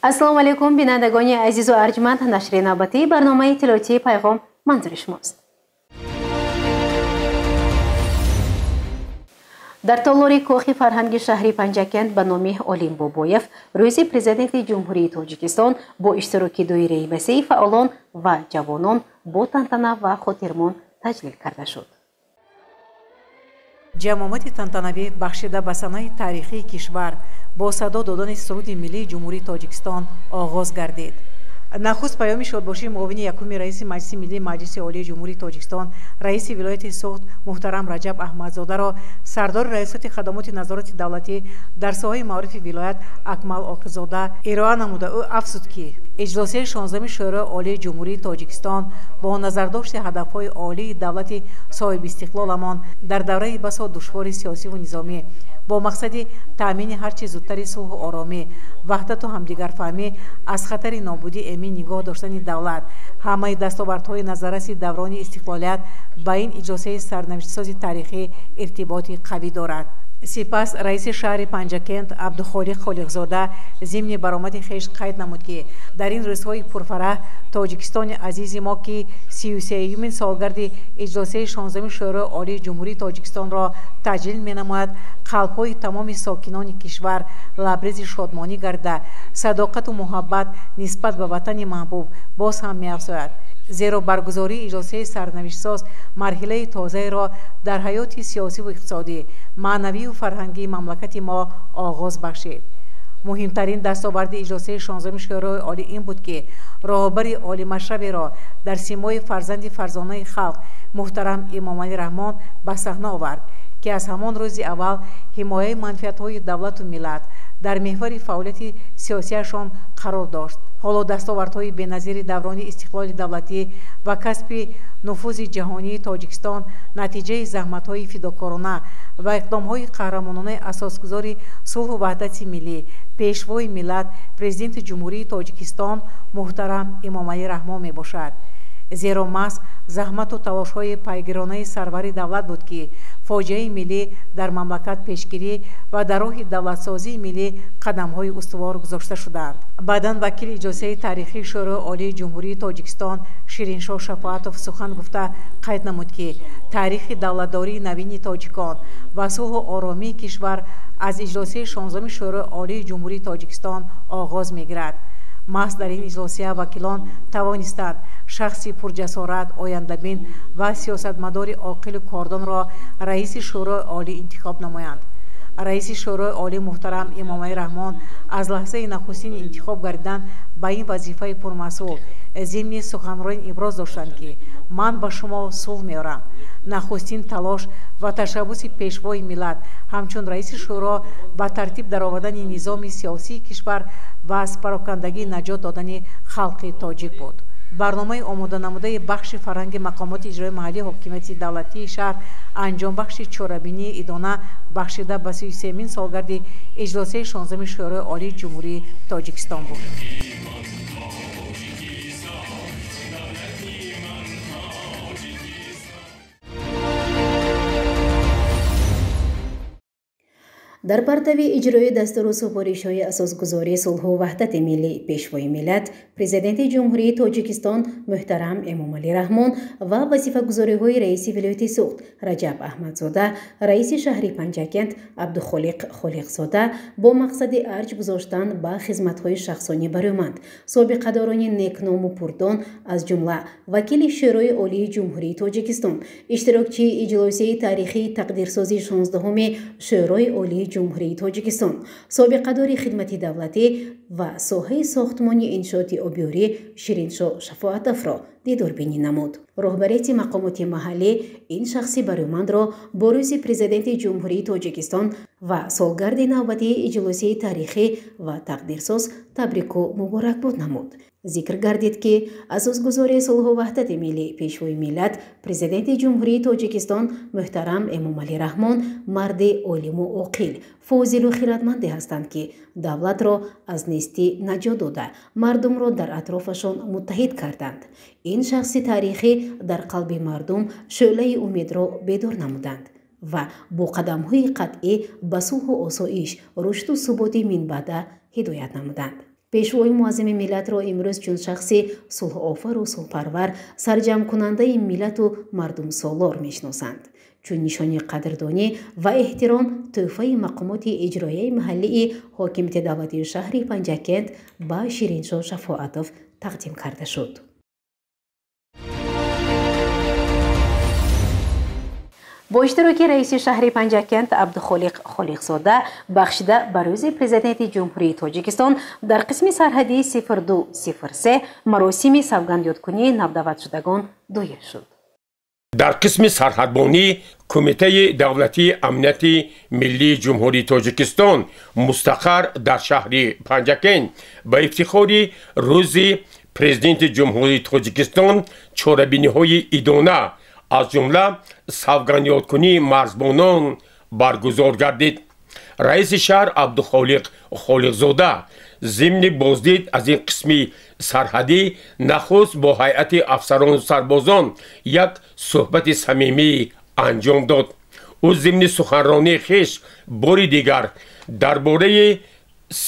ассалому алайкум бинандагони азизу арҷманд, нашри навбатии барномаи иттилоотии пайғом манзури шумост. дар толори кохи фарҳанги шаҳри Панҷакент ба номи Олим Бобоев рӯзи президенти ҷумҳурии Тоҷикистон бо иштироки доираи васеи фаъолон ва ҷавонон бо тантана ва хотирмон таҷлил карда шуд. ҷамомати тантанавӣ бахшида ба санаи таърихии кишвар бо садо додани суруди миллии ҷумҳурии Тоҷикистон оғоз гардид. нахуст паёми шодбошии муовини якуми раиси маҷлиси миллии маҷлиси олии ҷумҳурии Тоҷикистон, раиси вилояти Суғд муҳтарам Раҷаб Аҳмадзодаро сардори раисоти хадамоти назороти давлатӣ дар соҳаи маърифи вилоят Акмал Оқизода ироа намуда ӯ афзуд ки иҷлосияи 16-ми шӯрои олии ҷумҳурии Тоҷикистон бо назардошти ҳадафҳои олии давлати соҳибистиқлоламон дар давраи басо душвори сиёсиву низомӣ бо мақсади таъмини ҳарчи зудтари сулҳу оромӣ, ваҳдату ҳамдигарфаҳмӣ аз хатари нобудӣ эмин нигоҳ доштани давлат, ҳамаи дастовардҳои назарраси даврони истиқлолият ба ин иҷлосияи сарнавиштсози таърихӣ иртиботи қавӣ дорад. сипас раиси шаҳри Панҷакент Абдухолиқ Холиқзода зимни баромади хеш қайд намуд ки дар ин рӯзҳои пурфараҳ Тоҷикистони азизи мо ки 33-юмин солгарди иҷлосияи 16-ми шӯрои олии ҷумҳурии Тоҷикистонро таҷлил менамояд, қалбҳои тамоми сокинони кишвар лабрези шодмонӣ гарда, садоқату муҳаббат нисбат ба ватани маҳбуб боз ҳам меафзояд. зеро баргузории иҷлосияи сарнавиштсоз марҳилаи тозаеро дар ҳаёти сиёсиву иқтисодӣ, маънавию фарҳангии мамлакати мо оғоз бахшид. муҳимтарин дастоварди иҷлосияи 16-ми шӯрои олӣ ин буд ки роҳбари олимашраберо дар симои фарзанди фарзонаи халқ муҳтарам Эмомалӣ Раҳмон ба саҳна овард ки аз ҳамон рӯзи аввал ҳимояи манфиатҳои давлату миллат дар меҳвари фаъолияти сиёсияшон қарор дошт. ҳоло дастовардҳои беназири даврони истиқлоли давлатӣ ва касби нуфузи ҷаҳонии Тоҷикистон натиҷаи заҳматҳои фидокорона ва иқдомҳои қаҳрамонанаи асосгузори сулҳу ваҳдати миллӣ, пешвои миллат, президенти ҷумҳурии Тоҷикистон муҳтарам Эмомалӣ Раҳмон мебошад. зеро маҳз заҳмату талошҳои пайгиронаи сарвари давлат буд ки фоҷиаи миллӣ дар мамлакат пешгирӣ ва дар роҳи давлатсозии миллӣ қадамҳои устувор гузошта шуданд. баъдан вакили иҷлосияи таърихии шӯрои олии ҷумҳурии Тоҷикистон Шириншоҳ Шафоатов сухан гуфта қайд намуд ки таърихи давлатдории навини тоҷикон ва сулҳу оромии кишвар аз иҷлосияи 16-ми шӯрои олии ҷумҳурии Тоҷикистон оғоз мегирад. маҳз дар ин иҷлосия вакилон тавонистанд шахси пурҷасорат, ояндабин ва сиёсатмадори оқилу кордонро раиси шӯрои олӣ интихоб намоянд. раиси шӯрои олӣ муҳтарам Эмомалӣ Раҳмон аз лаҳзаи нахустини интихоб гардидан ба ин вазифаи пурмасъул зимни суханрои иброз доштанд ки ман ба шумо сулҳ меорам. нахустин талош ва ташаббуси пешвои миллат ҳамчун раиси шӯро ба тартиб даровардани низоми сиёсии кишвар ва аз парокандагӣ наҷот додани халқи тоҷик буд. барномаи омода намудаи бахши фарҳанги мақомоти иҷрои маҳаллии ҳокимияти давлатии шаҳр анҷомбахши чорабинии идона бахшида ба 33-мин солгарди иҷлосияи 16-ми шӯрои олии ҷумҳурии Тоҷикистон буд. дар партави иҷрои дастуру супоришҳои асосгузории сулҳу ваҳдати миллӣ пешвои миллат президенти ҷумҳурии Тоҷикистон муҳтарам Эмомалӣ Раҳмон ва вазифагузориҳои раиси вилояти Суғд Раҷаб Аҳмадзода, раиси шаҳри Панҷакент Абдухолиқ Холиқзода бо мақсади арҷ гузоштан ба хизматҳои шахсонӣ бароманд собиқадорони некному пурдон аз ҷумла вакили шӯрои олии ҷумҳурии Тоҷикистон, иштирокчии иҷлосияи таърихии тақдирсозии 16-уми шӯрои олии ҷумҳурии Тоҷикистон, собиқадори хидмати давлатӣ ва соҳаи сохтмони иншооти обёрӣ Шириншоҳ Шафоатовро дидорбинӣ намуд. роҳбарияти мақомоти маҳаллӣ ин шахси баромандро бо рӯзи президенти ҷумҳурии Тоҷикистон ва солгарди навбатии иҷлосияи таърихӣ ва тақдирсоз табрику муборакбод намуд. зикр гардид ки асосгузори сулҳу ваҳдати миллӣ пешвои миллат президенти ҷумҳурии Тоҷикистон муҳтарам Эмомалӣ Раҳмон марди олиму оқил, фозилу хиратманде ҳастанд ки давлатро аз нестӣ наҷот дода мардумро дар атрофашон муттаҳид карданд. ин шахси таърихӣ дар қалби мардум шӯълаи умедро бедор намуданд ва бо қадамҳои қатъӣ ба сулҳу осоиш, рушду суботи минбаъда ҳидоят намуданд. пешвои муаззими миллатро имрӯз чун шахси сулҳуофару сулҳпарвар, сарҷамъкунандаи миллату мардумсолор мешиносанд. чун нишони қадрдонӣ ва эҳтиром тӯҳфаи мақомоти иҷроияи маҳаллии ҳокимияти давлатии шаҳри Панҷакент ба Шириншоҳ Шафоатов тақдим карда шуд. бо иштироки раиси шаҳри Панҷакент Абдухолиқ Холиқзода бахшида ба рӯзи президенти ҷумҳурии Тоҷикистон дар қисми сарҳадии 0203 маросими савгандёткунии навдаватшудагон доир шуд. дар қисми сарҳадбонӣ кумитаи давлатии амнияти миллии ҷумҳурии Тоҷикистон мустақар дар шаҳри Панҷакент ба ифтихори рӯзи президенти ҷумҳурии Тоҷикистон чорабиниҳои идона аз ҷумла савгандёткунии марзбонон баргузор гардид. раиси шаҳр Абдухолиқ Холиқзода зимни боздид аз ин қисми сарҳадӣ нахуст бо ҳайати афсарону сарбозон як суҳбати самимӣ анҷом дод. ӯ зимни суханронии хиш бори дигар дар бораи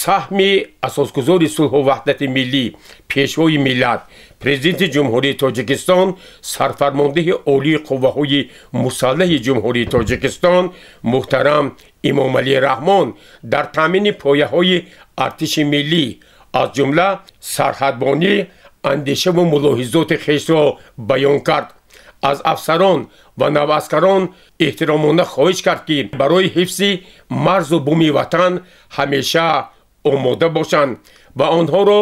саҳми асосгузори сулҳу ваҳдати миллӣ, пешвои миллат, президенти ҷумҳурии Тоҷикистон, сарфармондаи олии қувваҳои мусаллаҳи ҷумҳурии Тоҷикистон муҳтарам Эмомалӣ Раҳмон дар таъмини пояҳои артиши миллӣ аз ҷумла сарҳадбонӣ андешаву мулоҳизоти хешро баён кард. аз афсарон ва наваскарон эҳтиромона хоҳиш кард ки барои ҳифзи марзу буми ватан ҳамеша омода бошанд ва онҳоро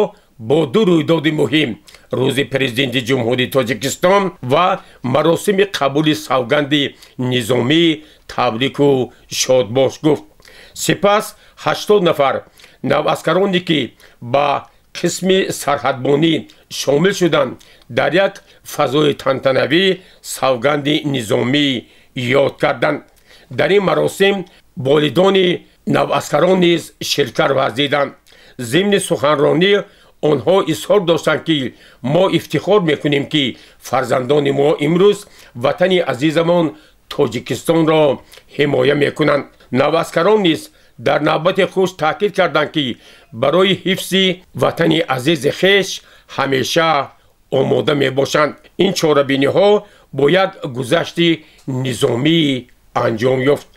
бо ду рӯйдоди муҳим, рӯзи президенти ҷумҳурии Тоҷикистон ва маросими қабули савганди низомӣ табрику шодбош гуфт. сипас 80 нафар наваскароне ки ба қисми сарҳадбонӣ шомил шуданд, дар як фазои тантанавӣ савганди низомӣ ёд карданд. дар ин маросим волидони наваскарон низ ширкат варзиданд. зимни суханронӣ онҳо изҳор доштанд ки мо ифтихор мекунем ки фарзандони мо имрӯз ватани азизамон Тоҷикистонро ҳимоя мекунанд. наваскарон низ дар навбати худ таъкид карданд ки барои ҳифзи ватани азизи хеш ҳамеша омода мебошанд. ин чорабиниҳо бо як гузашти низомӣ анҷом ёфт.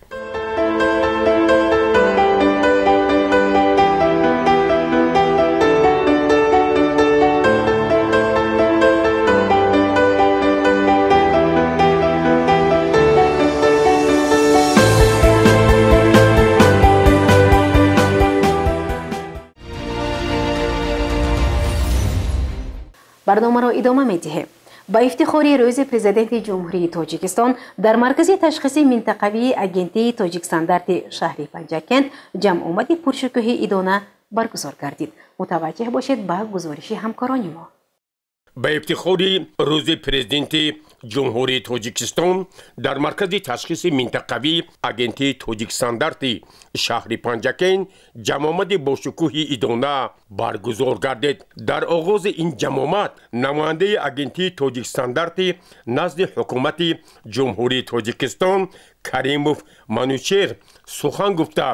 барномаро идома медиҳем. ба ифтихори рӯзи президенти ҷумҳурии Тоҷикистон дар маркази ташхиси минтақавии агентии Тоҷикстандарти шаҳри Панҷакент ҷамъомади пуршукӯҳи идона баргузор гардид. мутаваҷҷеҳ бошед ба гузориши ҳамкорони мо. ба ифтихори рӯзи президенти ҷумҳурии Тоҷикистон дар маркази ташхиси минтақавии агентии Тоҷикстандарти шаҳри Панҷакент ҷамъомади бошукӯҳи идона баргузор гардид. дар оғози ин ҷамъомат намояндаи агентии Тоҷикстандарти назди ҳукумати ҷумҳурии Тоҷикистон Каримов Манучер сухан гуфта,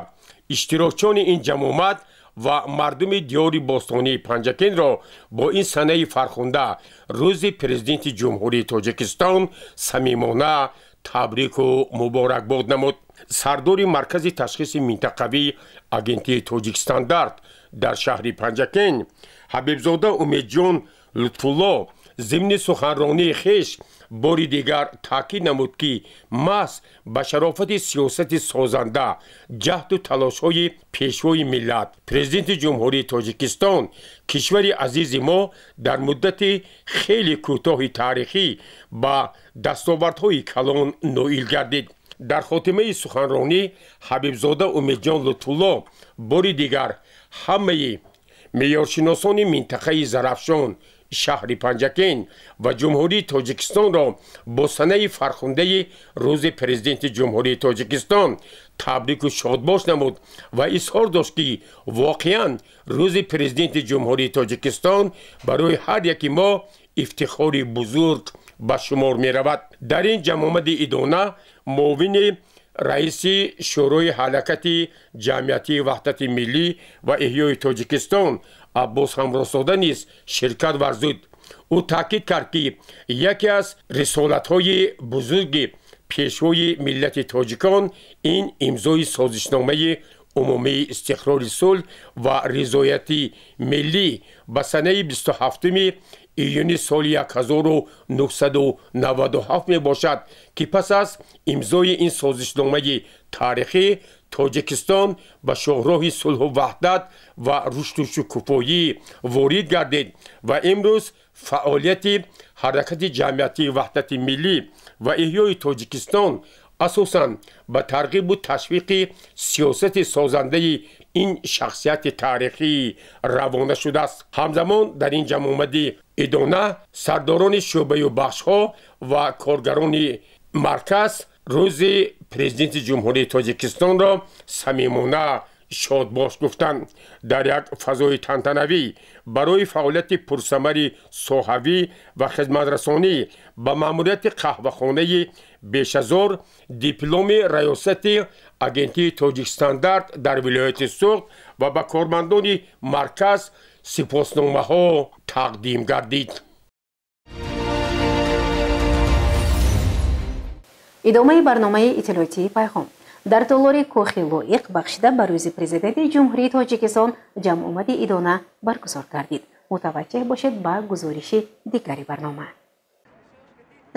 иштирокчони ин ҷамъомат ва мардуми диёри бостонии Панҷакентро бо ин санаи фархунда рӯзи президенти ҷумҳурии Тоҷикистон самимона табрику муборакбод намуд. сардори маркази ташхиси минтақавии агентии Тоҷикстандарт дар шаҳри Панҷакент Ҳабибзода Умедҷон Лутфулло зимни суханронии хеш бори дигар таъкид намуд ки маҳз ба шарофати сиёсати созанда, ҷаҳду талошҳои пешвои миллат, президенти ҷумҳурии Тоҷикистон кишвари азизи мо дар муддати хеле кӯтоҳи таърихӣ ба дастовардҳои калон ноил гардид. дар хотимаи суханронӣ Ҳабибзода Умедҷон Лутфулло бори дигар ҳамаи меъёршиносони минтақаи Зарафшон, шаҳри Панҷакент ва ҷумҳурии Тоҷикистонро бо санаи фархундаи рӯзи президенти ҷумҳурии Тоҷикистон табрику шодбош намуд ва изҳор дошт ки воқеан рӯзи президенти ҷумҳурии Тоҷикистон барои ҳар яки мо ифтихори бузург ба шумор меравад. дар ин ҷамъомади идона муовини раиси шӯрои ҳаракати ҷамъиятии ваҳдати миллӣ ва иҳёи Тоҷикистон عباس همراساده نیز شرکت ورزید. او تاکید کرد که یکی از رسالت‌های بزرگ پیشوای ملت تاجیکان این امضای سازشنامه عمومی استقرار صلح و رضایت ملی به سنه 27 ایون سال 1997 می باشد که پس از امضای این سازشنامه تاریخی تاجیکستان به شاهراه صلح و وحدت و رشد و شکوفایی وارد گردید و امروز فعالیت حرکت جمعیتی وحدت ملی و احیای تاجیکستان اساساً به ترغیب و تشویق سیاست سازنده این شخصیت تاریخی روانه شده است. همزمان در این جمع آمده ادانه سرداران شعبه و بخش‌ها و کارگران مرکز روز پرزیدنت جمهوری تاجیکستان را صمیمانه شادباش گفتند. در یک فضای تنتنوی برای فعالیت پرثمر صحوی و خدمت رسانی به ماموریت قهوه‌خانه بیش از دیپلم ریاست اگنتی تاجیک استاندارد در ولایت سوخت و به کارمندان مرکز سپاسنامه ها تقدیم گردید. ادامه برنامه اطلاعاتی پیغام در تالار کاخ لایق بخشیده به روز پرزیدنت جمهوری تاجیکستان جمع آمد ادانه برگزار گردید. متوجه باشید به گزارش دیگری برنامه.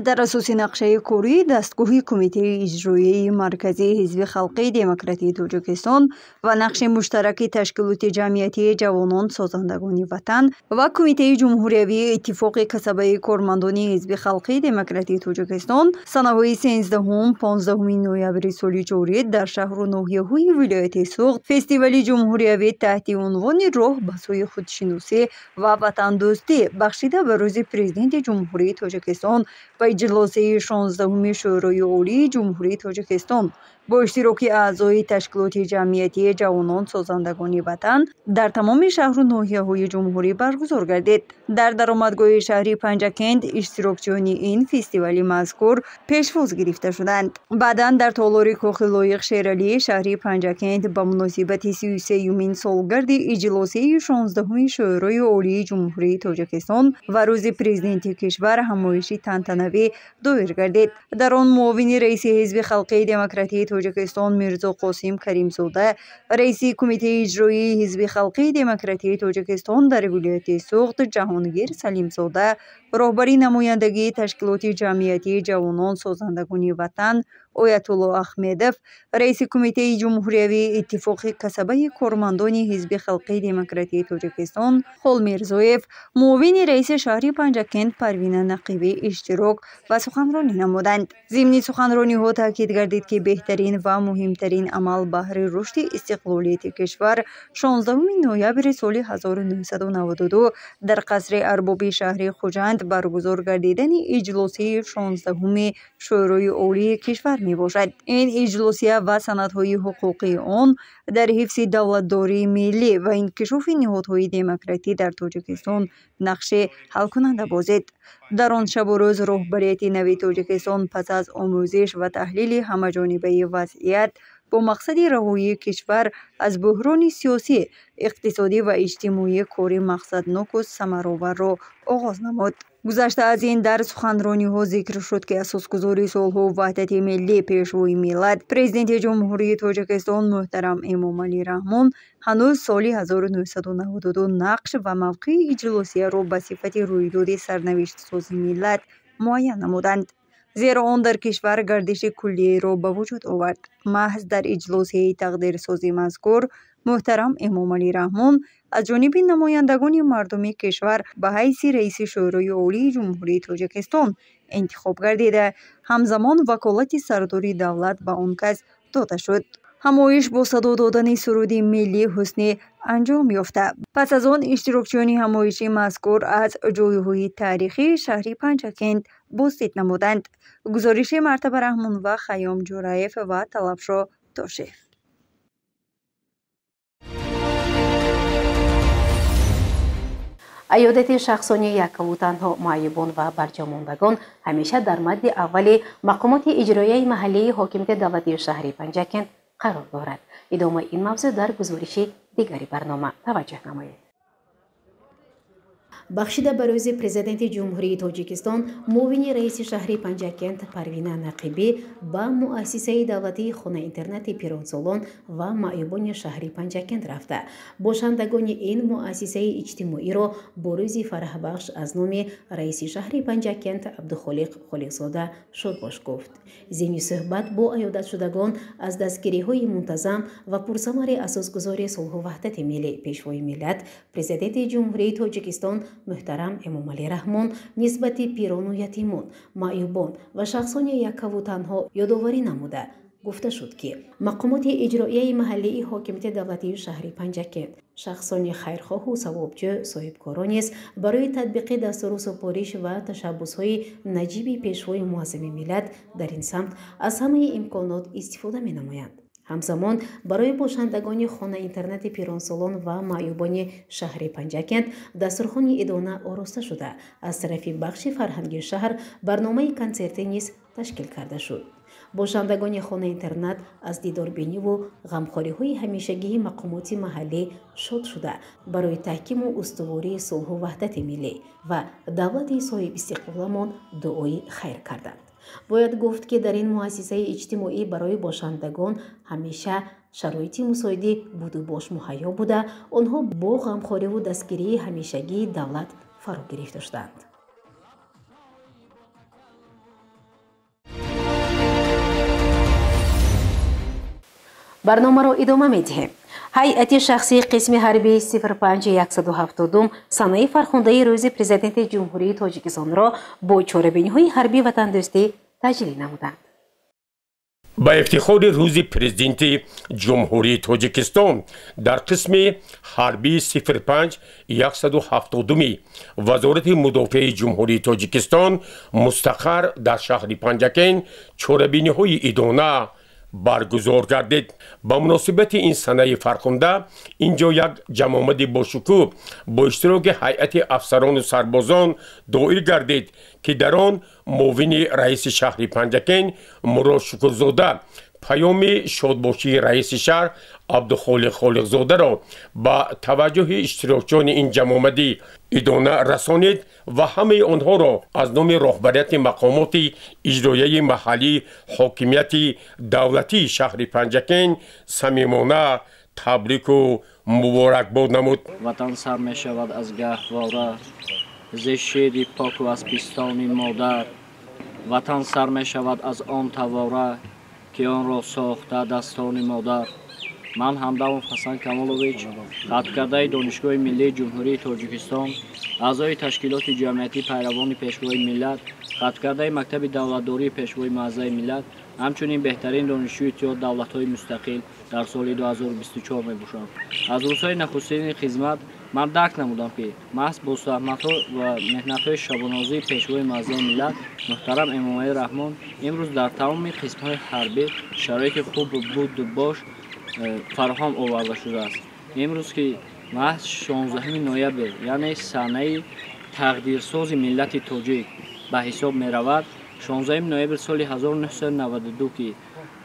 در اساس نقشه کاری دستگاه کمیته اجرایی مرکزی حزب خلقی دموکراتی تاجیکستان و نقش مشترک تشکیلات جمعیتی جوانان سازندگان وطن و کمیته جمهوری اتفاق کسبه کارمندان حزب خلقی دموکراتی تاجیکستان سنه‌های 13 15 نوامبر سال جاری در شهر و ناحیه‌های ولایت سوخت فستیوال جمهوری تحت عنوان راه به سوی خودشناسی و وطن دوستی بخشیده به روز پرزیدنت جمهوری تاجیکستان و اجلاس 16 شورای عالی جمهوری تاجیکستان با اشتراک اعضای تشکیلات جمعیتی جوانان سازندگان وطن در تمام شهر و ناحیه‌های جمهوری برگزار گردید. در درآمدگاه شهری پنجکند اشتراکچیان این فستیوال مذکور پیشواز گرفته شدند. بعداً در تالار کاخ لایق شیرالی شهری پنجکند به مناسبت 33 سالگرد اجلاس 16 شورای عالی جمهوری تاجیکستان و روز پرزیدنت کشور همایشی تنتنوی دایر گردید. در آن معاون رئیس حزب خلقی دموکراتی تاجیکستان میرزا قاسم کریمزاده، رئیس کمیته اجرایی حزب خلقی دموکراتی تاجیکستان در ولایت سوخت جهانگیر سلیمزاده، راهبری نمایندگی تشکیلات جمعیتی جوانان سازندگان وطن آیت الله احمدوف، رئیس کمیته جمهوری اتفاق کسبه کارمندان حزب خلقی دموکراتی تاجیکستان خال میرزایف، معاون رئیس شهری پنجکند پروینه نقیبی اشتراک و سخنرانی نمودند. ضمن سخنرانی ها تاکید گردید که بهترین و مهمترین عمل بهر رشد استقلالیت کشور 16 نوامبر سال 1992 در قصر اربابی شهر خوجند برگزار گردیدن اجلاس 16 شورای عالی کشور می باشد. این اجلاسیه و سندهای حقوقی آن در حفظ دولتداری ملی و انکشاف نهادهای دموکراتی در تاجیکستان نقش حل کننده بازید. در آن شب و روز رهبریت نوی تاجیکستان پس از آموزش و تحلیل همه‌جانبه وضعیت با مقصد رهایی کشور از بحران سیاسی، اقتصادی و اجتماعی کار مقصدناک و ثمرآور را آغاز نمود. گذشته از این در سخنرانی ها ذکر شد که اساسگذار صلح و وحدت ملی پیشوای ملت پرزیدنت جمهوری تاجیکستان محترم امامعلی رحمان هنوز سال 1992 نقش و موقع اجلاسیه را به صفت رویداد سرنوشت سازی ملت معین نمودند. زیرا آن در کشور گردش کلیه را به وجود آورد. محض در اجلاس تقدیرسازی مذکور محترم امامعلی رحمان از جانب نمایندگان مردمی کشور به حیث رئیس شورای عالی جمهوری تاجیکستان انتخاب گردیده، همزمان وکالت سرداری دولت به آن کس داده شد. همایش با صدا دادن سرود ملی حسنی انجام یافته. پس از آن اشتراکچیان همایشی مذکور از جایهای تاریخی شهری پنجکند بازدید نمودند. گزارش مرتبه رحمان و خیام جورایف و طلبشاه توشیف. ایادت شخصانی یک و تنها معیبان و برجاماندگان همیشه در مد اول مقامات اجرایی محلی حاکمیت دولتی شهری پنجکند قرار دارد. ادامه این موضوع در گزارش دیگری برنامه توجه نمایید. бахшида ба рӯзи президенти ҷумҳурии тоҷикистон муовини раиси шаҳри Панҷакент Парвина Нақибӣ ба муассисаи давлатии хонаи интернати Пиронсолон ва маъюбони шаҳри Панҷакент рафта бошандагони ин муассисаи иҷтимоиро бо рӯзи фараҳбахш аз номи раиси шаҳри Панҷакент Абдухолиқ Холиқзода шодбош гуфт. зини суҳбат бо аёдатшудагон аз дастгириҳои мунтазам ва пурсамари асосгузори сулҳу ваҳдати миллӣ пешвои миллат президенти ҷумҳурии тоҷикистон муҳтарам Эмомалӣ Раҳмон нисбати пирону ятимон, маъюбон ва шахсони яккаву танҳо ёдоварӣ намуда гуфта шуд ки мақомоти иҷроияи маҳаллии ҳокимияти давлатии шаҳри Панҷакент шахсони хайрхоҳу савобҷӯ соҳибкорон низ барои татбиқи дастуру супориш ва ташаббусҳои наҷиби пешвои муаззами миллат дар ин самт аз ҳамаи имконот истифода менамоянд. ҳамзамон барои бошандагони хонаи интернати Пиронсолон ва маъюбони шаҳри Панҷакент дастурхони идона ороста шуда аз тарафи бахши фарҳангии шаҳр барномаи консертӣ низ ташкил карда шуд. бошандагони хонаи интернат аз дидорбиниву ғамхориҳои ҳамешагии мақомоти маҳаллӣ шод шуда барои таҳкиму устувории сулҳу ваҳдати миллӣ ва давлати соҳибистиқлоламон дуои хайр карданд. бояд гуфт ки дар ин муассисаи иҷтимоӣ барои бошандагон ҳамеша шароити мусоидӣ буду бош муҳайё буда онҳо бо ғамхориву дастгирии ҳамешагии давлат фаро гирифта шуданд. барномаро идома медиҳем. ҳайати шахсии қисми ҳарбии 05-170 санаи фархондаи рӯзи президенти ҷумҳурии тоҷикистонро бо чорабиниҳои ҳарбӣ ватандӯстӣ таҷлил намуданд. ба ифтихори рӯзи президенти ҷумҳурии тоҷикистон дар қисми ҳарбии 05-170 вазорати мудофиаи ҷумҳурии тоҷикистон мустақар дар шаҳри Панҷакент чорабиниҳои идона баргузор гардид. ба муносибати ин санаи фархонда инҷо як ҷамъомади бошукӯҳ бо иштироки ҳайати афсарону сарбозон доир гардид ки дар он муовини раиси шаҳри Панҷакент Мурод Шукрзода паёми шодбошии раиси шаҳр Абдухолиқ Холиқзодаро ба таваҷҷӯҳи иштирокчиёни ин ҷамъомади идона расонид ва ҳамаи онҳоро аз номи роҳбарияти мақомоти иҷроияи маҳаллии ҳокимияти давлатии шаҳри Панҷакент самимона табрику муборакбод намуд. ватан сар мешавад аз гаҳвора зе шери поку аз пистони модар. ватан сар мешавад аз он тавора ки онро сохта dastoни модар. ман Ҳамдамов Ҳасан Камолович, хатмкардаи Донишгоҳи Миллии Ҷумҳурии Тоҷикистон, аъзои ташкилоти ҷамъияти пайравони пешвои миллат, хатмкардаи Мактаби давлатдории пешвои муъаззаи миллат, ҳамчунин беҳтарин донишҷӯи иттиҳод давлатҳои мустақил дар соли 2024 мебошам. аз рӯзҳои нахустини хизмат ман дарк намудам ки маҳз бо заҳматҳо ва меҳнатҳои шабонозии пешвои муъаззаи миллат муҳтарам Эмомалӣ Раҳмон имрӯз дар тамоми қисмҳои ҳарбӣ шароити хуб буду бош фароҳам оварда шудааст. имрӯз ки маҳз 16 ноябр яъне санаи тақдирсози миллати тоҷик ба ҳисоб меравад. 16 ноябр соли 1992 ки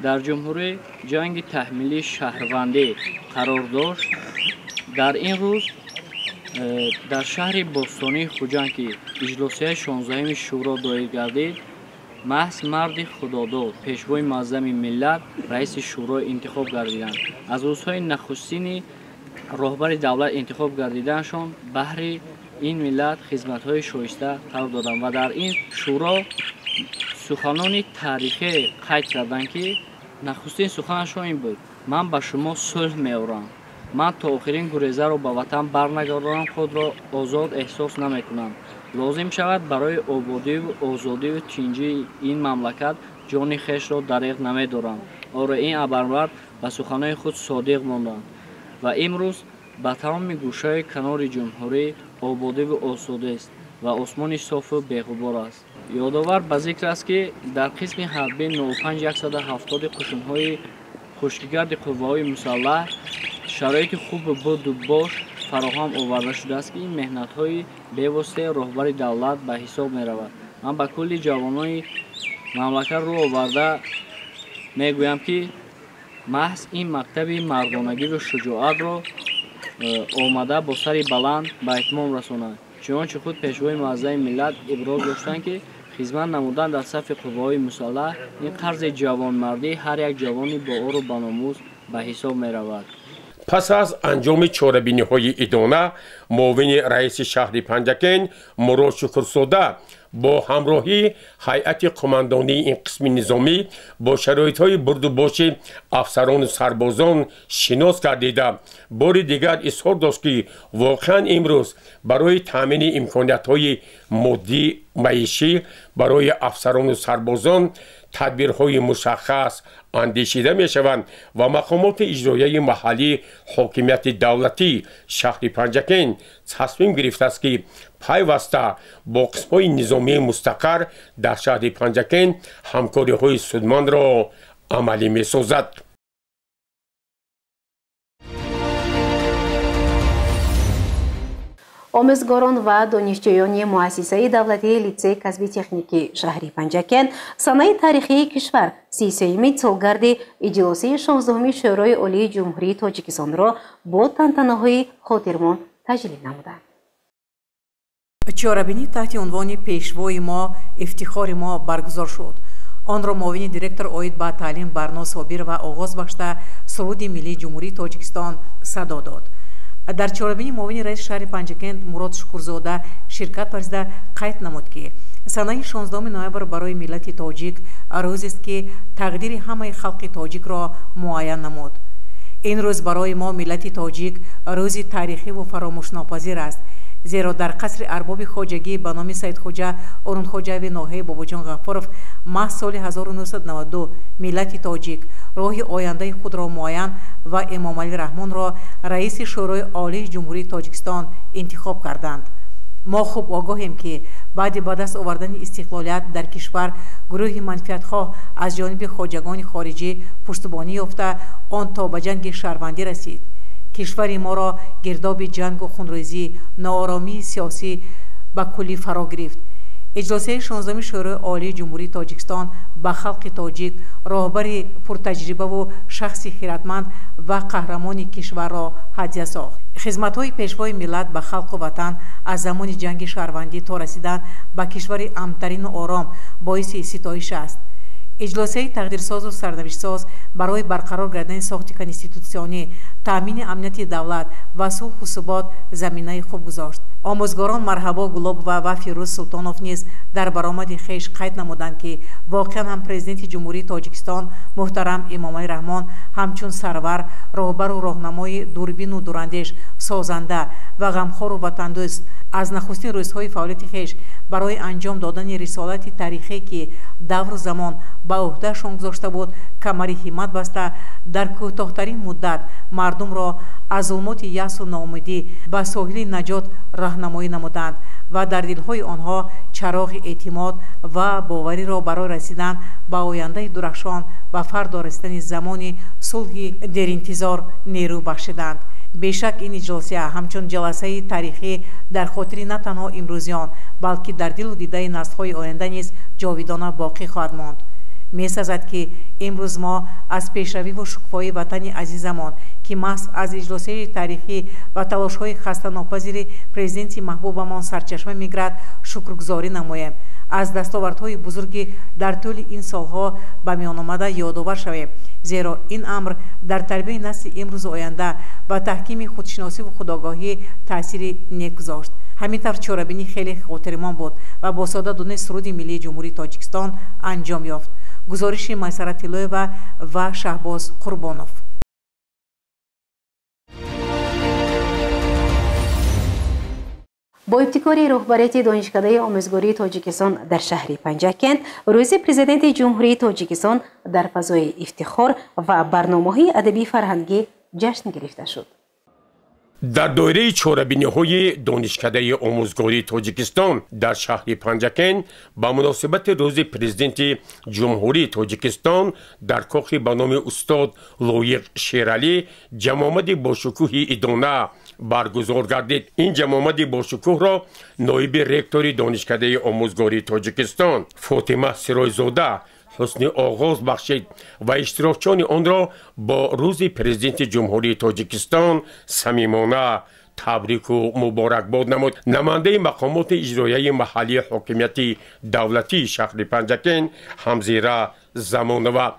дар ҷумҳурӣ ҷанги таҳмилии шаҳрвандӣ қарор дошт. дар ин рӯз дар шаҳри бостонии хуҷанд ки иҷлосияи 16 шӯро доир гардид, маҳз марди худодор пешвои муъаззами миллат раиси шӯро интихоб гардиданд. аз рӯзҳои нахустини роҳбари давлат интихоб гардиданашон баҳри ин миллат хизматҳои шоиста қарор доданд ва дар ин шӯро суханони таърихӣ қайд карданд ки нахустин суханашон ин буд: ман ба шумо сулҳ меорам. ман то охирин гурезаро ба ватан барнагардонам, худро озод эҳсос намекунам. лозим шавад барои ободию озодию тинҷии ин мамлакат ҷони хешро дариғ намедорам. оро ин абармард ба суханои худ содиқ монданд ва имрӯз ба тамоми гӯшаҳои канори ҷумҳурӣ ободиву осодест ва осмони софу беғубор аст. ёдовар ба зикр аст ки дар қисми ҳарбӣ 05-170 қушунҳои хушкигарди қувваҳои мусаллаҳ шароити хубу буду бош фароҳам оварда шудааст ки ин меҳнатҳои бевоситаи роҳбари давлат ба ҳисоб меравад. ман ба кулли ҷавонони мамлакат рӯ оварда мегӯям ки маҳз ин мактаби мардонагиву шуҷоатро омада бо сари баланд ба итмом расонад. чунончи худ пешвои муаззаи миллат иброз доштанд ки хизмат намудан дар сафи қувваҳои мусаллаҳ ин қарзи ҷавонмардӣ ҳар як ҷавони боору баномӯз ба ҳисоб меравад. پس از انجام چاره‌بینی‌های ادانه معاون رئیس شهر پنجکن مراد شکرزاده با همراهی هیئت قماندانی این قسم نظامی با شرایط‌های بردوباش افسران و سربازان شناس گردیده بار دیگر اظهار داشت که واقعا امروز برای تامین امکانات‌های مادی معیشی برای افسران و سربازان تدبیرهای مشخص اندیشیده می شوند و مقامات اجرایی محلی حاکمیت دولتی شهر پنجکن تصمیم گرفته است که پیوسته با قسم‌های نظامی مستقر در شهر پنجکن همکاری‌های سودمند را عملی می سازد. آموزگاران و دانشجویان مؤسسه دولتی لیسه کسبی تکنیکی شهر پنجکن سنه تاریخی کشور 33 سالگرد اجلاس 16 شورای عالی جمهوری تاجیکستان را با تنتنه‌های خاطرمان تجلیل نمودند. چهاربینی تحت عنوان پیشوای ما افتخار ما برگزار شد. آن را معاون دیرکتور اوید با تعلیم برنا صابر و آغاز بخشته سرود ملی جمهوری تاجیکستان صدا داد. در چهاربینی معاون رئیس شهر پنجکن مراد شکرزاده شرکت ورزیده قید نمود که سنه 16 نوامبر برای ملت تاجیک روزی است که تقدیر همه خلق تاجیک را معین نمود. این روز برای ما ملت تاجیک روزی تاریخی و فراموش ناپذیر است، زیرا در قصر ارباب خواجگی به نام سید خواجه ارون خواجوی ناحیه باباجان غفارов محض سال 1992 ملت تاجیک راه آینده خود را معین و امام علی رحمان را رئیس شورای عالی جمهوری تاجیکستان انتخاب کردند. ما خوب آگاهیم که بعد به دست آوردن استقلالیت در کشور گروه منفعتخواه از جانب خواجگان خارجی پشتیبانی یافته آن تا به جنگ شهروندی رسید. کشور ما را گرداب جنگ و خونریزی، ناآرامی سیاسی به کلی فرا گرفت. اجلاس 16 شورای عالی جمهوری تاجیکستان به خلق تاجیک راهبر پرتجربه و شخصی خیرتمند و قهرمان کشور را هدیه ساخت. خدمت‌های پیشوای ملت به خلق و وطن از زمان جنگ شهروندی تا رسیدن به کشور امن‌ترین و آرام باعث ستایش است. اجلاس‌های تقدیرساز و سرنوشت‌ساز برای برقرار کردن ساخت کنستیتوسیونی، تامین امنیت دولت و صلح و ثبات زمینه خوب گذاشت. آموزگاران مرحبا گلاب و فیروز سلطانوف نیز در برآمد خویش قید نمودند که واقعا هم پرزیدنت جمهوری تاجیکستان محترم امام علی رحمان همچون سرور، راهبر و راهنمای دوربین و دوراندیش، سازنده و غمخوار و وطندوست از نخستین روزهای فعالیت خویش برای انجام دادن رسالت تاریخی که دور زمان به عهدهشان گذاشته بود کمری همت بسته در کوتاه‌ترین مدت مردم را از ظلمات یأس و ناامیدی به ساحل نجات راهنمایی نمودند و در دلهای آنها چراغ اعتماد و باوری را برای رسیدن به آینده درخشان و فردا رسیدن زمانی صلح در انتظار نیرو بخشیدند. بیشک این اجلاس همچون جلسه تاریخی در خاطر نه تنها امروزیان بلکه در دل و دیده نسل‌های آینده نیز جاویدانه باقی خواهد ماند. می‌سازد که امروز ما از پیشروی و شکوفایی وطن عزیزمان که محض از اجلاس تاریخی و تلاش‌های خسته‌ناپذیر پرزیدنت محبوبمان سرچشمه می‌گیرد شکرگزاری نماییم. از دستاوردهای بزرگی در طول این سالها به میان آمده یادآور شویم، زیرا این امر در تربیت نسل امروز آینده و تحکیم خودشناسی و خودآگاهی تأثیر نیک گذاشت. همینطور چهاربینی خیلی خاطرمان بود و با ساده دادن سرود ملی جمهوری تاجیکستان انجام یافت. گزارش میسره طلایeva و شهباز قربانوف. با ابتکار رهبریت دانشکده آموزگاری تاجیکستان در شهر پنجکن، روز پرزیدنت جمهوری تاجیکستان در فضای افتخار و برنامه‌های ادبی فرهنگی جشن گرفته شد. در دایره چهاربینی‌های دانشکده آموزگاری تاجیکستان در شهر پنجکن با مناسبت روز پرزیدنت جمهوری تاجیکستان در کاخ به نام استاد لایق شیرعلی جمع‌آمد با شکوه ادانه برگزار گردید. این جمع‌آمد با شکوه را نایب رکتور دانشکده آموزگاری تاجیکستان فاطمه سرایزاده حسن آغاز بخشید و اشتراکچیان آن را با روز پرزیدنت جمهوری تاجیکستان صمیمانه تبریک و مبارکباد نمود. نماینده مقامات اجرایی محلی حاکمیت دولتی شهر پنجکن همزیره زمانوه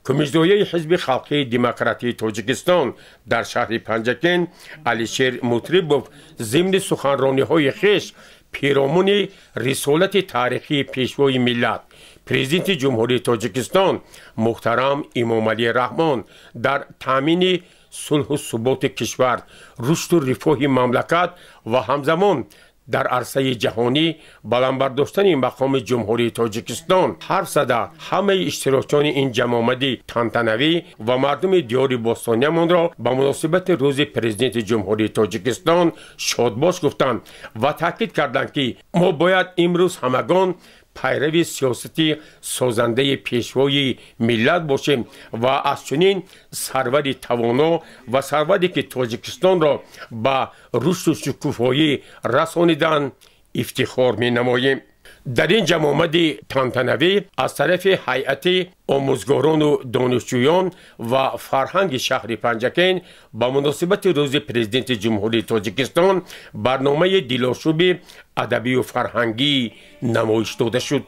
کمیسیون حزب خلقی دموکراتی تاجیکستان در شهر پنجکن علیشیر مطربوف ضمن سخنرانی‌های خویش پیرامون رسالت تاریخی پیشوای ملت پرزیدنت جمهوری تاجیکستان محترم امامعلی رحمان در تامین صلح و ثبات کشور، رشد و رفاه مملکت و همزمان در عرصه جهانی بلندبرداشتن مقام جمهوری تاجیکستان حرف زده همه اشتراکچیان این جمع آمدی تنتنوی و مردم دیار باستانیمان را به مناسبت روز پرزیدنت جمهوری تاجیکستان شادباش گفتند و تاکید کردند که ما باید امروز همگان پیرو سیاستی سازنده پیشوای ملت باشیم و از چنین سرور توانا و سروری که تاجیکستان را به رشد و شکوفایی رسانیدن افتخار می نماییم. در این جمع آمد تنتنوی از طرف هیئت آموزگاران و دانشجویان و فرهنگ شهر پنجکن با مناسبت روز پرزیدنت جمهوری تاجیکستان برنامه دلاشوب ادبی و فرهنگی نمایش داده شد.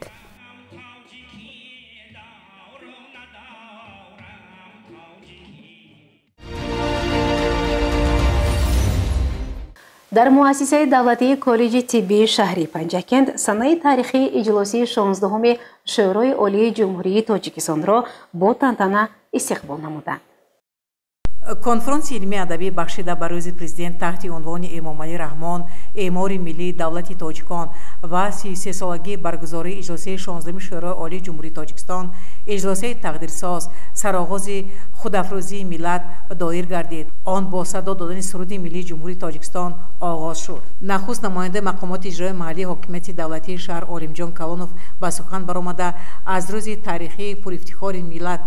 در مؤسسه دولتی کالج طبی شهر پنجکند سنه تاریخی اجلاسی 16 شورای عالی جمهوری تاجیکستان را با تنتنه استقبال نمودند. کنفرانس علمی ادبی بخشیده به روز پرزیدنت تحت عنوان امامعلی رحمان اعمار ملی دولت تاجیکان و 33 سالگی برگزاری اجلاسی 16 شورای عالی جمهوری تاجیکستان اجلاسی تقدیرساز سرآغاز خودافروزی ملت دایر گردید. آن با صدا دادن سرود ملی جمهوری تاجیکستان آغاز شد. نخست نماینده مقامات اجرایی محلی حاکمیت دولتی شهر عالمجان کلانوف با سخن برآمده از روز تاریخی پر افتخار ملت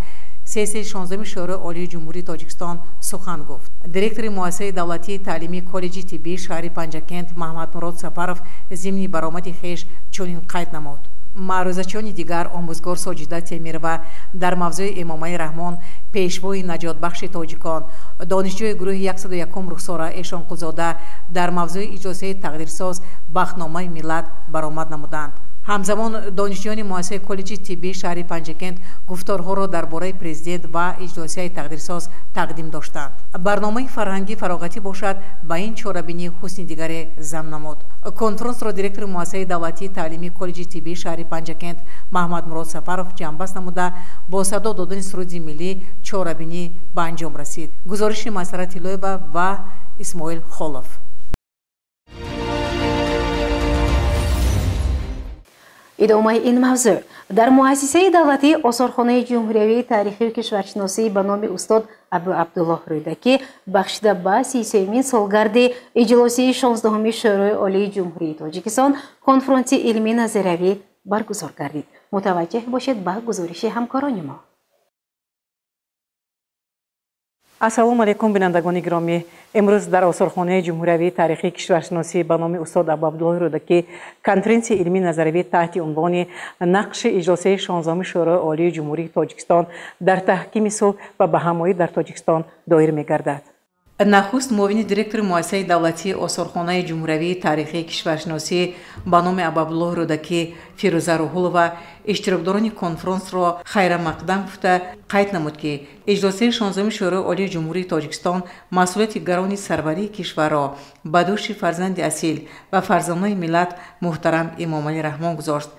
16 شورای عالی جمهوری تاجیکستان سخن گفت. دیرکتور مؤسسه دولتی تعلیمی کالج طبی شهر پنجکند محمد مراد سفرов ضمن برآمد خویش چنین قید نمود: معروضچیان دیگر آموزگار ساجده تیمیرова در موضوع امامعلی رحمان پیشوای نجات بخش تاجیکان، دانشجوی گروه 101 رخساره اشانقلزاده در موضوع اجلاسی تقدیرساز بختنامه ملت برآمد نمودند. همزمان دانشجویان مؤسسه کالج طبی شهر پنجکند گفتارها را درباره پرزیدنت و اجلاسی تقدیرساز تقدیم داشتند. برنامه فرهنگی فراغتی باشد به این چاره‌بینی حسن دیگر ضم نمود. کنفرانس را دیرکتور مؤسسه دولتی تعلیمی کالج طبی شهر پنجکند محمد مراد سفرов جنببست نموده با صدا دادن سرود ملی چاره‌بینی به انجام رسید. گزارش مسرت طلویeva و اسماعیل خولوف. ادامه این موضوع در مؤسسه دولتی آثارخانه جمهوری تاریخی و کشورشناسی به نام استاد ابو عبدالله رودکی بخشیده به 33مین سالگرد اجلاسی 16 شورای عالی جمهوری تاجیکستان کنفرانس علمی نظریوی برگزار گردید. متوجه باشید به گزارش همکاران ما. السلام علیکم بینندگان گرامی. امروز در آثارخانه جمهوری تاریخی کشورشناسی به نام استاد ابو عبدالله رودکی کنفرانس علمی نظریوی تحت عنوان نقش اجلاسی 16 شورای عالی جمهوری تاجیکستان در تحکیم صلح و بهمایی در تاجیکستان دایر می‌گردد. نخست معاون دیرکتور مؤسسه دولتی آثارخانه جمهوری تاریخی کشورشناسی به نام ابو عبدالله رودکی فیروزه روحولова اشتراکداران کنفرانس را خیر مقدم گفته قید نمود که اجلاسی 16 شورای عالی جمهوری تاجیکستان مسئولیت گران سروری کشور را به دوش فرزند اصیل و فرزانه ملت محترم امامعلی رحمان گذاشت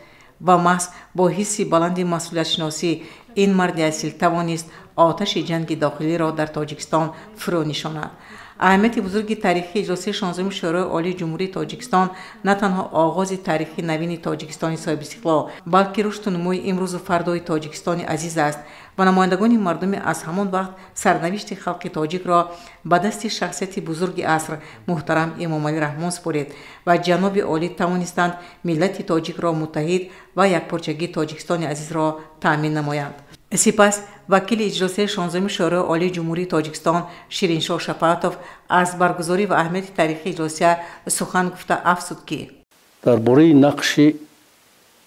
و محض با حسی بلند مسئولیت شناسی این مرد اصیل توانست آتش جنگ داخلی را در تاجیکستان فرو نشاند. اهمیت بزرگ تاریخی اجلاسی 16 شورای عالی جمهوری تاجیکستان نه تنها آغاز تاریخی نوین تاجیکستان صاحب استقلال بلکه رشد و نموی امروز و فردای تاجیکستان عزیز است و نمایندگان مردم از همان وقت سرنوشت خلق تاجیک را به دست شخصیت بزرگ عصر محترم امامعلی رحمان سپرید و جناب عالی توانستند ملت تاجیک را متحد و یکپارچگی تاجیکستان عزیز را تأمین نمایند. سپس وکیل اجلاسی 16 شورای عالی جمهوری تاجیکستان شیرینشاه شفاعتوف از برگزاری و اهمیت تاریخی اجلاسی سخن گفته افزود که درباره نقش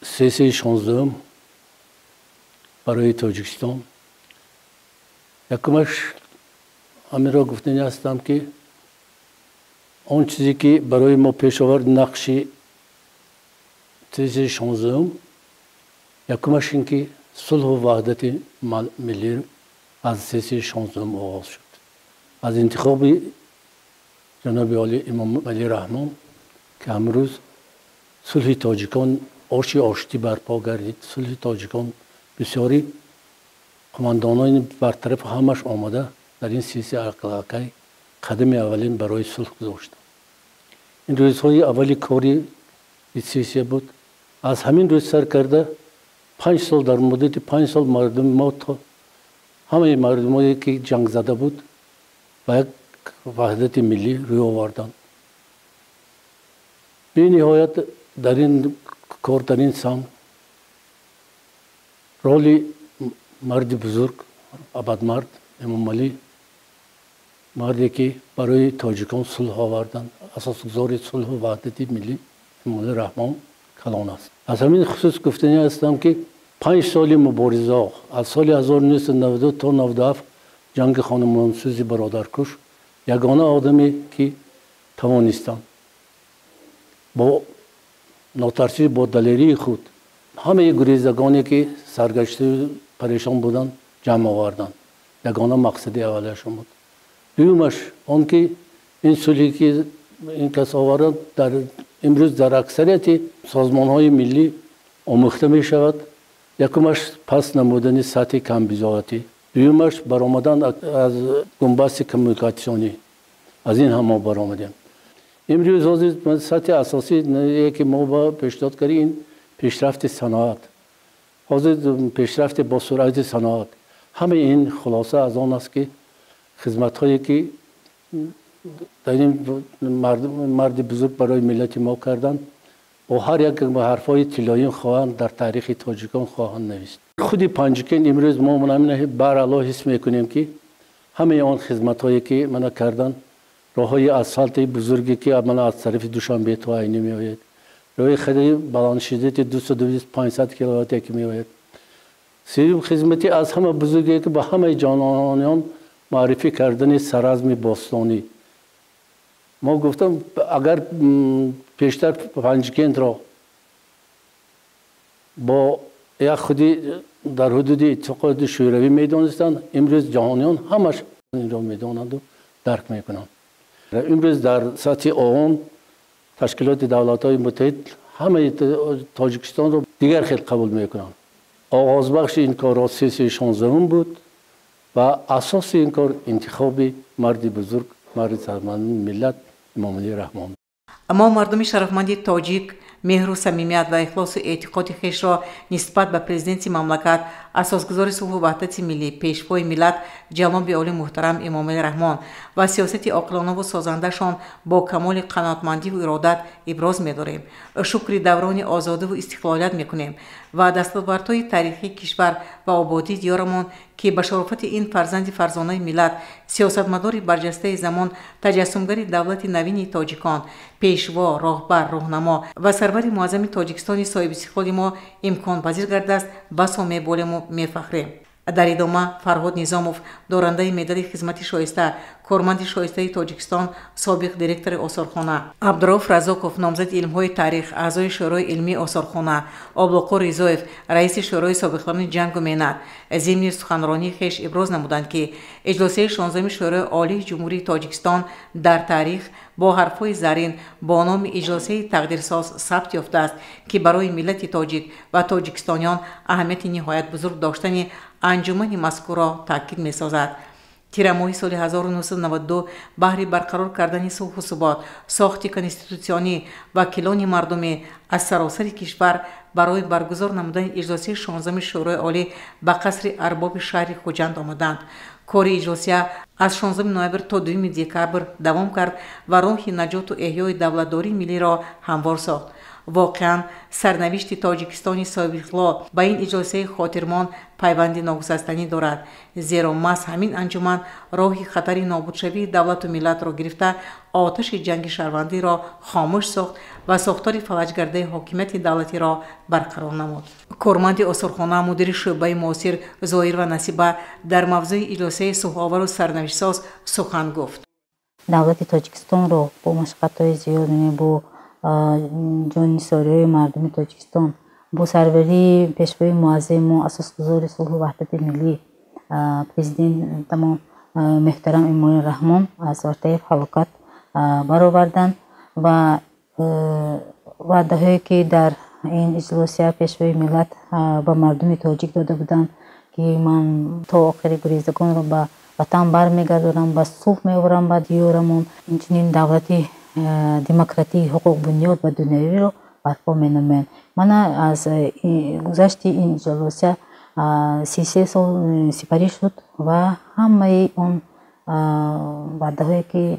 16 برای تاجیکستان یکمش همین را گفتنی هستم که آن چیزی که برای ما پیش آورد نقش تیز 16 یکمش این که صلح و وحدت ملی از سیاسی 16 آغاز شد. از انتخاب جناب عالی امام علی رحمان که امروز صلح تاجیکان آشتی برپا گردید. صلح تاجیکان بسیاری قماندانان برطرف همش آمده در این سیاسی عقلقه قدم اولین برای صلح گذاشتند. این روزهای اولی کاری سیاسی بود. از همین روز سر کرده 5 سال در مدت 5 سال مردم ما تا همه مردمایی که جنگ زده بود و یک وحدت ملی روی آوردند. به نهایت در این کار در این سام رول مرد بزرگ ابدمرد امام علی مردی که برای تاجیکان صلح آوردند اساسگزار صلح و وحدت ملی امام علی رحمان کلان است. از همین خصوص گفتنی هستم که 5 سال مبارزه از سال 1992 تا 97 جنگ خانمانسوزی برادرکش یگانه آدمی که توانستند با ناترسی با دلیری خود همه گریزگانی که سرگشته پریشان بودند جمع آوردند. یگانه مقصد اولشون بود. دومش آن که این صلحی که این کس آوردند در امروز در اکثریت سازمان‌های ملی آموخته می شود. یکمش پس نمودن سطح کم بضاعتی، دومش برآمدن از گنبست کمیونیکاسیونی. از این هم ما برآمدیم. امروز سطح اساسی که ما با پیشنهاد کردیم این پیشرفت صنعت، پیشرفت با سرعت صنعت، همه این خلاصه از آن است که خدمت‌هایی که در این مرد بزرگ برای ملت ما کردند و هر یک حرفای طلایی خواهند در تاریخ تاجیکان خواهند نوشت. خودی پنجکین امروز ما منامینه برعلا حس میکنیم که همه آن خدمت‌هایی که من کردن، راههای اسفالت بزرگی که من از طرف دوشنبه تا عینی میآید، راه خیلی بلند شدت 200-500 کیلومتر که میآید، سیروم خدمتی از همه بزرگی که با همه جانانیان معرفی کردن سرازم باستانی. ما گفتم اگر پیشتر پنجکند را با یک خودی در حدود اتحاد شوروی میدانستند، امروز جهانیان همش این را میدانند و درک میکنند. امروز در سطح آن تشکیلات دولت‌های متحد همه تاجیکستان را دیگر خیلی قبول میکنند. آغاز بخش این کار سیاسی 16 بود و اساس این کار انتخاب مرد بزرگ، مرد سرمند ملت امام علی رحمان. اما مردم شرفمند تاجیک مهر و صمیمیت و اخلاص و اعتقاد خویش را نسبت به پرزیدنت مملکت اساسگزار صلح و وحدت ملی پیشوای ملت جناب عالی محترم امام علی رحمان و سیاست عاقلانه و سازنده‌شان با کمال قناعتمندی و ارادت ابراز می‌داریم. شکر دوران آزادی و استقلالیت می‌کنیم و دستاوردهای تاریخی کشور و آبادی دیارمان که به شرافت این فرزانه ملت سیاستمدار برجسته زمان تجسمگر دولت نوین تاجیکان، پیشوا، راهبر، راهنما و سرور معظم تاجیکستان صاحب استقلال ما امکان پذیر گردیده است. بس می‌بولیم و می‌فخریم. در ادامه فرهاد نظاموف دارنده مدال خدمت شایسته، کارمند شایسته تاجیکستان، سابق دیرکتور آثارخانه، عبدالرؤف رزاقوف نامزد علم‌های تاریخ، اعضای شورای علمی آثارخانه، آبلاقو رضایف رئیس شورای سابقان جنگ و محنت ضمن سخنرانی خویش ابراز نمودند که اجلاس 16 شورای عالی جمهوری تاجیکستان در تاریخ با حرف‌های زرین با نام اجلاس تقدیرساز ثبت یافته است که برای ملت تاجیک و تاجیکستانیان اهمیت نهایت بزرگ داشتن انجمن مذکور را تاکید می‌سازد. تیر ماه سال 1992 بهر برقرار کردن صلح و ثبات، ساخت کنستیتوسیونی و کلان مردمی از سراسر کشور برای برگزار نمودن اجلاس 16 شورای عالی به قصر ارباب شهر خوجند آمدند. کار اجلاسیه از 16 نوامبر تا 2 دکامبر دوام کرد و راه نجات و احیای دولتداری ملی را هموار ساخت. واقعا سرنوشت تاجیکستانی صاحب اقلال با این اجلاس خاطرمان پیوندی ناگسستنی دارد، زیرا محض همین انجمن راه خطر نابودشوی دولت و ملت را گرفته آتش جنگ شهروندی را خاموش ساخت و ساختار فلجگرده حاکمیت دولتی را برقرار نمود. کارمند آثارخانه مدیر شعبه معاصر ظاهر و نصیبه در موضوع اجلاس صلح‌آور و سرنوشت‌ساز سخن گفت. دولت تاجیکستان رو با مشقت‌های زیاد با جان‌نثاری‌های مردم تاجیکستان با سروری پیشوای معظم و اساسگزار صلح و وحدت ملی پرزیدنت تمام محترم امامالی رحمان از ارتعاف هلاکت برآوردند و وعده‌هایی که در این اجلاس پیشوای ملت به مردم تاجیک داده بودند که من تا آخر گریزگان رو به وطن برمیگردانم، به صلح می‌آورم به دیارمون، اینچنین دولتی دموکراتیک حقوق بنیاد و دنیوی رو برپا می‌نمایم. من از گذشت این اجلاس 33 سال سپری شد و همه اون وعده‌هایی که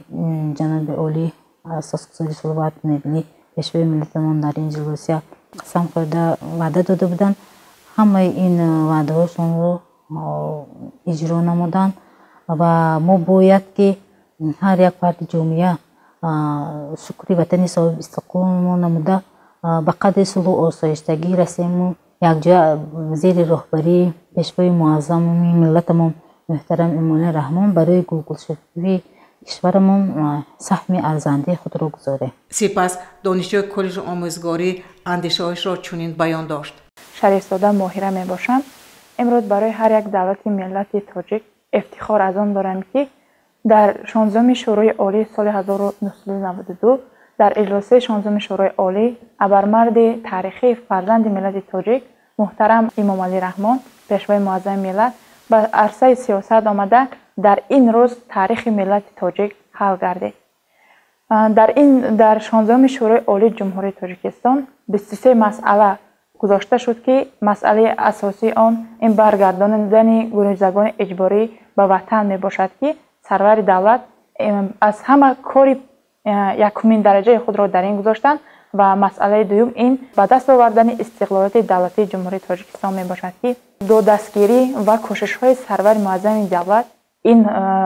جناب عالی اساسگزار صلح و وحدت ملی پیشوای ملتمان در این اجلاس قسم خورده وعده داده بودند، همه این وعده‌هاشون رو اجرا نمودند و ما باید که هر یک فرد جامعه شکر وطن صاحب استقلال نموده به قدر صلح و آسایشتگی رسیم و یک جا زیر رهبری پیشوای معظم ملتمان محترم امامالی رحمان برای گلگشایی کشورمان سهم ارزنده خود را گذاره. سپس دانشجوی کالج آموزگاری اندیشه‌هایش را چنین بیان داشت: شهرستاده ماهره می باشم. امروز برای هر یک دولت ملت تاجیک افتخار از آن دارم که در 16 شورای عالی سال 1992 در اجلاس 16 شورای عالی ابرمرد تاریخی فرزند ملت تاجیک محترم امامالی رحمان پیشوای معظم ملت به عرصه سیاست آمده در این روز تاریخ ملت تاجیک حل گردید. در 16 شورای عالی جمهوری تاجیکستان 23 مسئله گذاشته شد که مسئله اساسی آن این برگرداندن گریزگان اجباری به وطن می باشد که سرور دولت از همه کار یکمین درجه خود را در این گذاشتند و مسئله دوم این به دست آوردن استقلالیت دولتی جمهوری تاجیکستان می باشد که دو دستگیری و کوشش های سرور معظم دولت این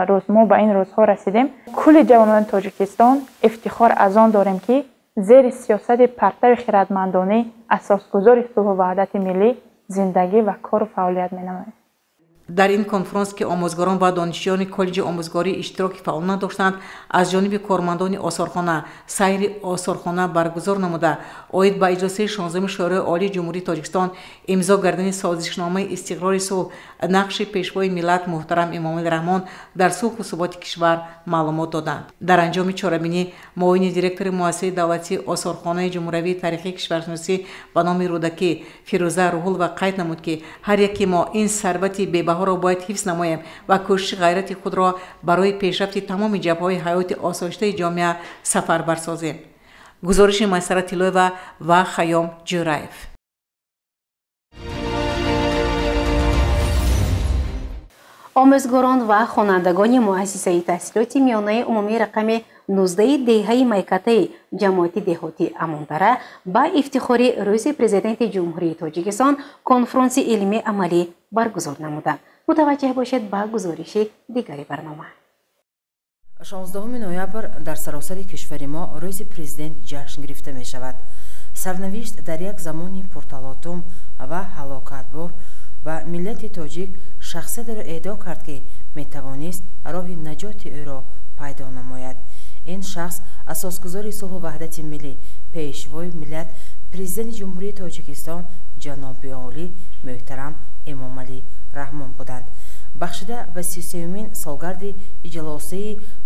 روز ما به این روزها رسیدیم. کل جوانان تاجیکستان افتخار از آن داریم که زیر سیاست پرتو خردمندانه اساسگزار صلح و وحدت ملی زندگی و کار و فعالیت می‌نماییم. در این کنفرانس که آموزگاران و دانشجویان کالج آموزگاری اشتراک فعال نداشتند، از جانب کارمندان آثارخانه سیر آثارخانه برگزار نموده عاید به اجلاس 16 شورای عالی جمهوری تاجیکستان امضا گردن سازشنامه استقرار صلح نقش پیشوای ملت محترم امامالی رحمان در صلح و ثبات کشور معلومات دادند. در انجام چهارمینی معاون دیرکتور مؤسسه دولتی آثارخانه جمهوری تاریخی کشورشناسی به نام رودکی فیروزه روحل و قید نمود که هر یکی ما این ثروت بی‌بها را باید حفظ نماییم و کوشش غیرت خود را برای پیشرفت تمام جبهه‌های حیات آسایشته جامعه سفربر سازیم. گزارش میسره طلایوه و خیام جورایف. آموزگاران و خوانندگان مؤسسه تحصیلات میانه عمومی رقم 19 دهه میکته جماعت دهاتی اماندره با افتخار روز پرزیدنت جمهوری تاجیکستان کنفرانس علمی عملی برگزار نمودند. متوجه باشید با گزارش دیگری برنامه. 16 نوامبر در سراسر کشور ما روز پرزیدنت جشن گرفته می شود. سرنوشت در یک زمانی پرتلاطم و هلاکتبار و ملت تاجیک شخصیت را اهدا کرد که می توانست راه نجات او را پیدا نماید. این شخص اساسگزار صلح و وحدت ملی پیشوای ملت پرزیدنت جمهوری تاجیکستان جناب عالی محترم امامالی رحمان بودند. بخشیده به 33مین سالگرد اجلاس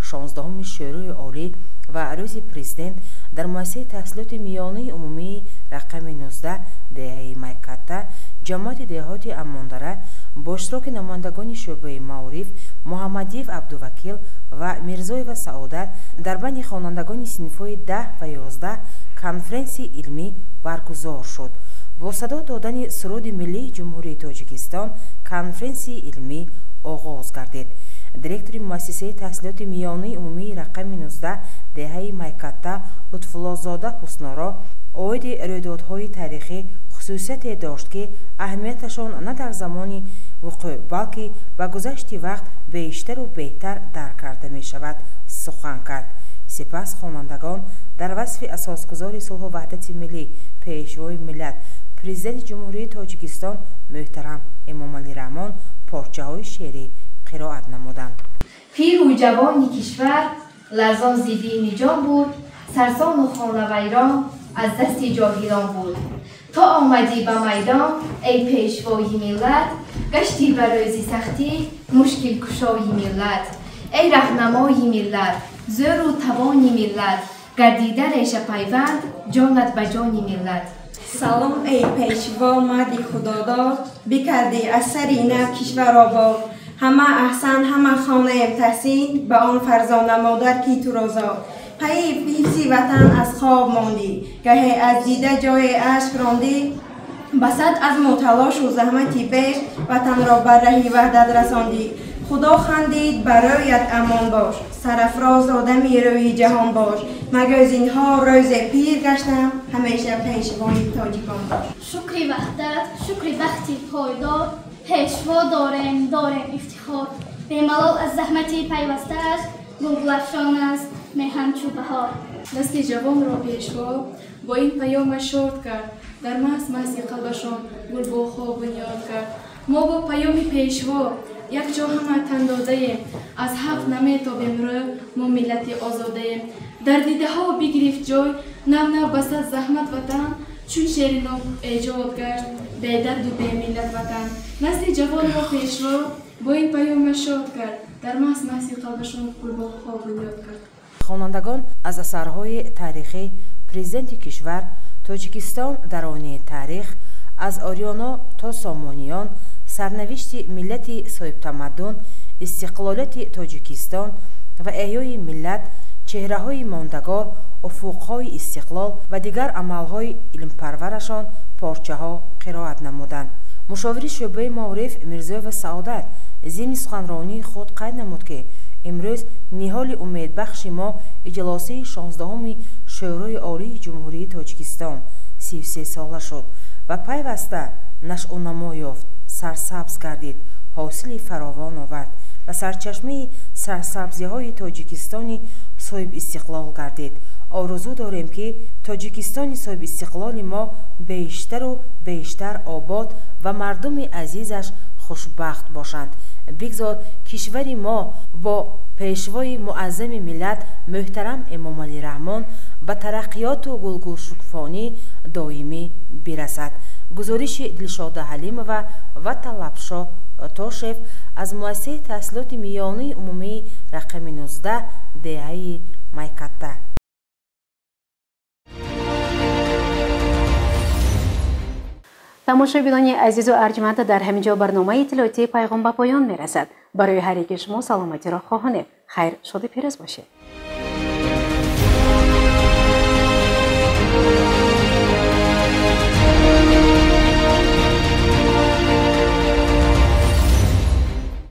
16 شورای عالی و روز پرزیدنت در مؤسسه تحصیلات میانه عمومی رقم 19 دهه میکته جماعت دهاتی اماندره با اشتراک نمایندگان شعبه معارف محمدیف عبدوکیل و میرزایف سعادت در بین خوانندگان صنف‌های 10 و 11 کنفرانسی علمی برگزار شد. با صدا دادن سرود ملی جمهوری تاجیکستان کنفرانسی علمی آغاز گردید. دیرکتور مؤسسه تحصیلات میانه عمومی رقم 19 دهه میکته لطف‌الله‌زاده حسنارا عاید رویدادهای تاریخی خصوصیت داشت که اهمیتشان نه در زمان وقوع بلکه با گذشت وقت بیشتر و بهتر درک کرده می شود سخن کرد. سپس خوانندگان در وصف اساسگزار صلح و وحدت ملی پیشوای ملت پرزیدنت جمهوری تاجیکستان محترم امامالی رحمان پارچه‌های شعری قرائت نمودند. پیر و جوان کشور لرزان زیدی نیجان بود، سرسان و خانوی را از دست جاهلان بود. تا آمدی به میدان ای پیشوای ملت، گشتی به روزی سختی مشکل کشای ملت. ای رهنمای ملت، زور و توانی ملت، گردیده ریش پیوند جانت به جانی ملت. سلام ای پیشوا مردی خداداد، بکردی از سرینه کشور آباد. همه احسن همه خانه تحسین، به آن فرزانه مادر کی تو را زاد. پی حفظی وطن از خواب ماندی، گهی از دیده جای اشک راندی. بسد از متلاش و زحمتی بیش، وطن را بر رهی وحدت رساندی. خدا خندید برایت امان باش، سرافراز آدمی روی جهان باش. مگه اینها روز پیر گشتم، همیشه پیشوای تاجیکان باش. شکری وحدت، شکری بختی پایدار، پیشوا داریم افتخار. بیملال از زحمتی پیوسته است، گلگلفشان است میهن چو بهار. نسل جوان را پیشوا با این پیام شاد کرد، در مسی قلبشان گل با خواب بنیاد کرد. ما با پیام پیشوا یک جا همه تن داده ایم، از حق نمیتابیم رو ما ملت آزاده ایم. در دیده ها بگرفت جای نو بسد زحمت وطن، چون شعر نو ایجاد گشت به درد و به ملت وطن. نسل جوان را پیشوا با این پیام شاد کرد، در مسی قلبشان گل با خواب بنیاد کرد. خوانندگان از اثرهای تاریخی پرزیدنت کشور تاجیکستان در آینه تاریخ، از آریانا تا سامانیان، سرنوشت ملت صاحب تمدن، استقلالیت تاجیکستان و احیای ملت، چهره‌های ماندگار، افق‌های استقلال و دیگر عمل‌های علم‌پرورشان پارچه‌ها قرائت نمودند. مشاور شعبه معارف میرزا سعادت ضمن سخنرانی خود قید نمود که امروز نهال امیدبخش ما اجلاس 16 شورای عالی جمهوری تاجیکستان 33 ساله شد و پیوسته نشأ و نما یافت، سرسبز گردید، حاصل فراوان آورد و سرچشمه سرسبزی‌های تاجیکستانی صاحب استقلال گردید. آرزو داریم که تاجیکستان صاحب استقلال ما بیشتر و بیشتر آباد و مردم عزیزش خوشبخت باشند. بگذار کشور ما با پیشوای معظم ملت محترم امام علی رحمان به ترقیات و گلگشکفانی دائمی برسد. گزارش دلشاد حلیم و طلبشاه تاشف از مؤسسه تحصیلات میانه عمومی رقم 19 دهه میکته. تماشاگران عزیز و ارجمند، در همینجا برنامه اطلاعاتی پیغام به پایان میرسد. برای هر یک شما سلامتی را خواهانیم. خیر، شاد و پیروز باشید.